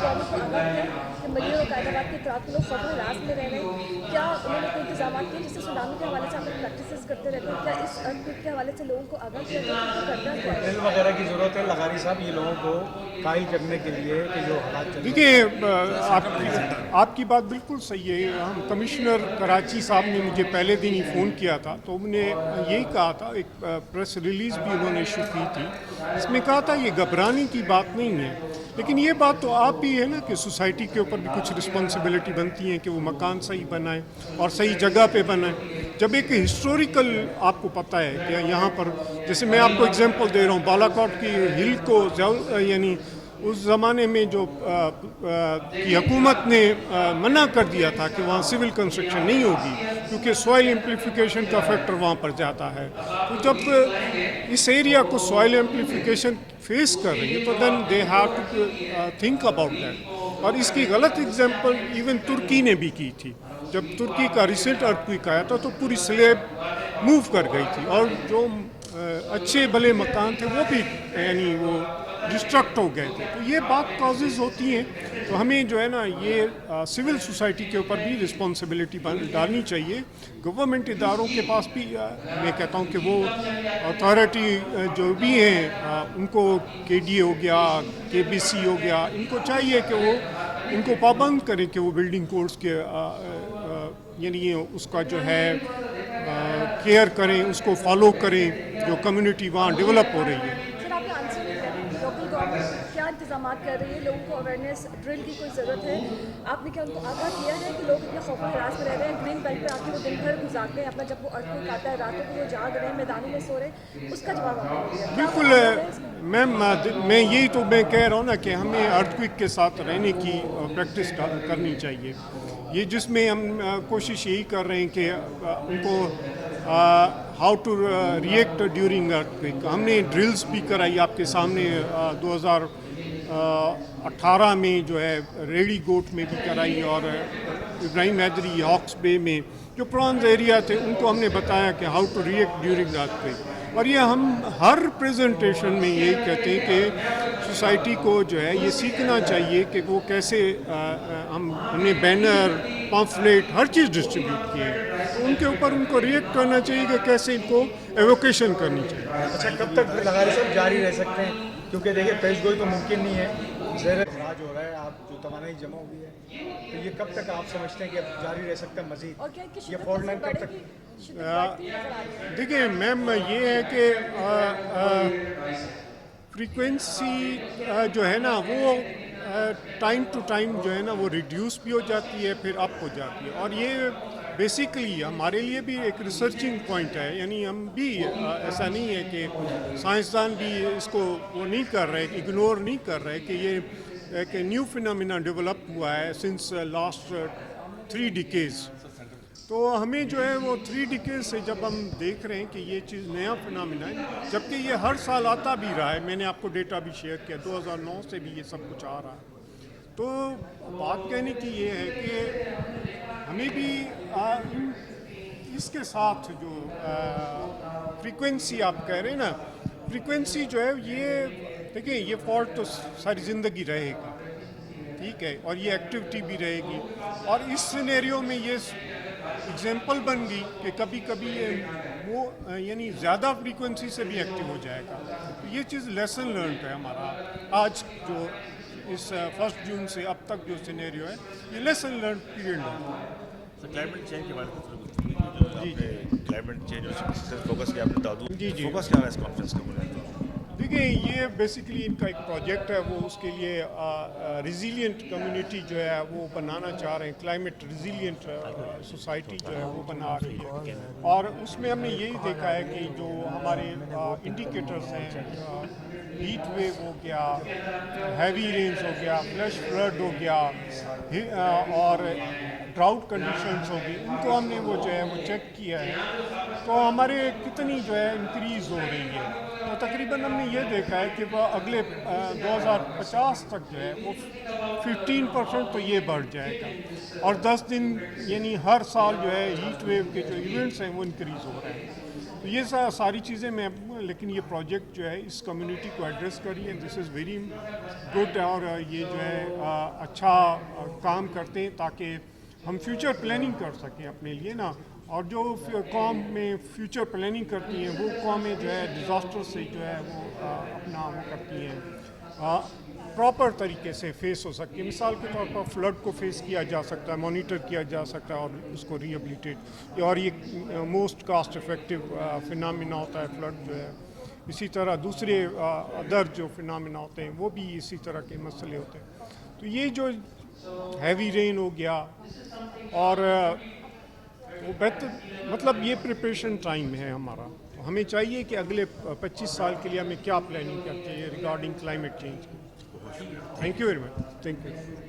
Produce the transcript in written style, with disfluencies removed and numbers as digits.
Government को आगाह किया कि मलिया और कायदाबाद के इतराक़ के लोग खौफ हरास में रह रहे हैं? क्या उन्होंने कोई इंतजाम किए? जिससे सुनामी के हवाले से आप प्रैक्टिस करते रहते हैं, क्या इस अर्थक्वेक के हवाले से लोगों को आगाह किया जाए कि उनको करना क्या है? ड्रिल वगैरह की ज़रूरत है लगारी साहब, ये लोगों को कायल करने के लिए कि जो हालात चल रहे हैं। देखिए, आपकी बात बिल्कुल सही है। हम कमिश्नर कराची साहब ने मुझे पहले दिन ही फ़ोन किया था, तो उन्होंने यही कहा था, एक प्रेस रिलीज़ भी उन्होंने इशू की थी, इसमें कहा था ये घबराने की बात नहीं है, लेकिन ये बात तो आप भी है ना कि सोसाइटी के ऊपर भी कुछ रिस्पॉन्सिबिलिटी बनती है कि वो मकान सही बनाए और सही जगह पे बनाए। जब एक हिस्टोरिकल आपको पता है कि यहाँ पर, जैसे मैं आपको एग्जांपल दे रहा हूँ, बालाकोट की हिल को यानी उस ज़माने में जो की हुकूमत ने मना कर दिया था कि वहाँ सिविल कंस्ट्रक्शन नहीं होगी क्योंकि सॉइल एम्प्लीफिकेशन का फैक्टर वहाँ पर जाता है। तो जब इस एरिया को सॉइल एम्प्लीफिकेशन फेस कर रही है तो then they have to think about that. और इसकी गलत एग्जांपल इवन तुर्की ने भी की थी। जब तुर्की का रिसेंट अर्थक्वेक आया था तो पूरी स्लैब मूव कर गई थी और जो अच्छे भले मकान थे वो भी यानी वो डिस्ट्रक्ट हो गए थे। तो ये बात कॉजेज़ होती हैं, तो हमें जो है ना ये सिविल सोसाइटी के ऊपर भी रिस्पॉन्सिबिलिटी डालनी चाहिए। गवर्नमेंट इदारों के पास भी मैं कहता हूँ कि वो अथॉरिटी जो भी हैं उनको KDA हो गया, KBC हो गया, इनको चाहिए कि वो इनको पाबंद करें कि वो बिल्डिंग कोड्स के यानी उसका जो है केयर करें, उसको फॉलो करें, जो कम्युनिटी वहाँ डेवलप हो रही है। सर, आपने आंसर नहीं किया। लोकल गवर्नमेंट क्या इंतजाम कर रही है? लोगों को अवेयरनेस ड्रिल की कोई ज़रूरत है? आपने क्या उनको आगाह किया है कि लोग इतने खौफ हरास में रह रहे हैं, ग्रीन बेल्ट पे आके वो दिन भर गुजारते हैं अपना, जब वो अर्थक्वेक आता है रातों को वो जाग रहे हैं, मैदानों में सो रहे हैं, उसका जवाब आपने दिया? बिल्कुल मैम, मैं यही तो मैं कह रहा हूँ ना कि हमें अर्थक्वेक के साथ रहने की प्रैक्टिस करनी चाहिए। ये जिसमें हम कोशिश यही कर रहे हैं कि उनको how to react during earthquake. हमने ड्रिल्स भी कराई आपके सामने 2018 में जो है रेडी गोट में भी कराई और इब्राहिम हैदरी हॉक्स बे में जो प्रॉन्स एरिया थे उनको हमने बताया कि how to react during earthquake. और ये हम हर प्रेजेंटेशन में यही कहते हैं कि सोसाइटी को जो है ये सीखना चाहिए कि वो कैसे हमने बैनर पम्फलेट हर चीज़ डिस्ट्रीब्यूट किए हैं, तो उनके ऊपर उनको रिएक्ट करना चाहिए कि कैसे इनको एवोकेशन करनी चाहिए। अच्छा, कब तक लगारी साहब जारी रह सकते हैं? क्योंकि देखिए पेशगोई तो मुमकिन नहीं है, ज़ेर राज हो रहा है, आप जो तवानाई जमा हुई है, तो ये कब तक आप समझते हैं कि अब जारी रह सकता है मज़ीद? और क्या इनकी ये शिद्दत फॉल्ट लाइन कैसे कब तक? बढ़ेगी? शिद्दत बढ़ती नजर आ रही है? देखिए मैम, ये है कि फ्रीक्वेंसी जो है ना वो टाइम टू टाइम जो है ना वो रिड्यूस भी हो जाती है, फिर अप हो जाती है। और ये बेसिकली हमारे लिए भी एक रिसर्चिंग पॉइंट है, यानी हम भी ऐसा नहीं है कि साइंसदान भी इसको वो नहीं कर रहे, इग्नोर नहीं कर रहे कि ये एक न्यू फिनोमिना डेवलप हुआ है सिंस लास्ट 3 डिकेड्स। तो हमें जो है वो 3 डिकेड से जब हम देख रहे हैं कि ये चीज़ नया फिनोमिना है, जबकि ये हर साल आता भी रहा है, मैंने आपको डेटा भी शेयर किया, 2009 से भी ये सब कुछ आ रहा है। तो बात कहने की ये है कि हमें भी इसके साथ जो फ्रीक्वेंसी आप कह रहे हैं ना, फ्रीक्वेंसी जो है ये देखिए ये फॉल्ट तो सारी ज़िंदगी रहेगी, ठीक है, और ये एक्टिविटी भी रहेगी। और इस सिनेरियो में ये एग्जाम्पल बन गई कि कभी कभी ये वो यानी ज़्यादा फ्रीक्वेंसी से भी एक्टिव हो जाएगा। तो ये चीज़ लेसन लर्न है हमारा आज जो इस 1 जून से अब तक जो सिनेरियो है, ये लेसन लर्न पीरियड है। सर, क्लाइमेट चेंज के बारे में क्लाइमेट चेंज और फोकस किया आपने दादू जी। फोकस क्या है इस कॉन्फ्रेंस का बोले तो? देखिए ये बेसिकली इनका एक प्रोजेक्ट है, वो उसके लिए रिजिलियंट कम्युनिटी जो है वो बनाना चाह रहे हैं, क्लाइमेट रिजिलियंट सोसाइटी जो है वो बना रही है। और उसमें हमने यही देखा है कि जो हमारे इंडिकेटर्स हैं, हीट वेव हो गया, हैवी रेन्स हो गया, फ्लैश फ्लड हो गया और ड्राउट कंडीशंस होगी, उनको हमने वो जो है वो चेक किया है। तो हमारे कितनी जो है इंक्रीज़ हो रही है, तो तकरीबन हमने ये देखा है कि वह अगले 2050 तक जो है वो 15% तो ये बढ़ जाएगा। और 10 दिन यानी हर साल जो है हीट वेव के जो इवेंट्स हैं वो इंक्रीज़ हो रहे हैं। तो ये सारी चीज़ें मैं لیکن یہ پروجیکٹ جو ہے اس کمیونٹی کو ایڈریس کری ہے. دس از ویری گڈ اور یہ جو ہے اچھا کام کرتے ہیں تاکہ ہم فیوچر پلاننگ کر سکیں اپنے لیے نا. اور جو قوم میں فیوچر پلاننگ کرتی ہیں وہ قومیں جو ہے ڈیزاسٹر سے جو ہے وہ اپنا وہ کرتی ہیں پراپر طریقے سے فیس ہو سکتی ہے. مثال کے طور پر فلڈ کو فیس کیا جا سکتا ہے, مانیٹر کیا جا سکتا ہے اور اس کو ریہیبلیٹیٹ, اور یہ موسٹ کاسٹ افیکٹو فنامنا ہوتا ہے فلڈ جو ہے. اسی طرح دوسرے ادر جو فنامنا ہوتے ہیں وہ بھی اسی طرح کے مسئلے ہوتے ہیں. تو یہ جو ہیوی رین ہو گیا اور وہ بہتر مطلب یہ پریپریشن ٹائم ہے ہمارا. تو ہمیں چاہیے کہ اگلے 25 سال کے لیے ہمیں کیا پلاننگ کرتے ہیں ریگارڈنگ کلائمیٹ چینج کی. Thank you very much. Thank you.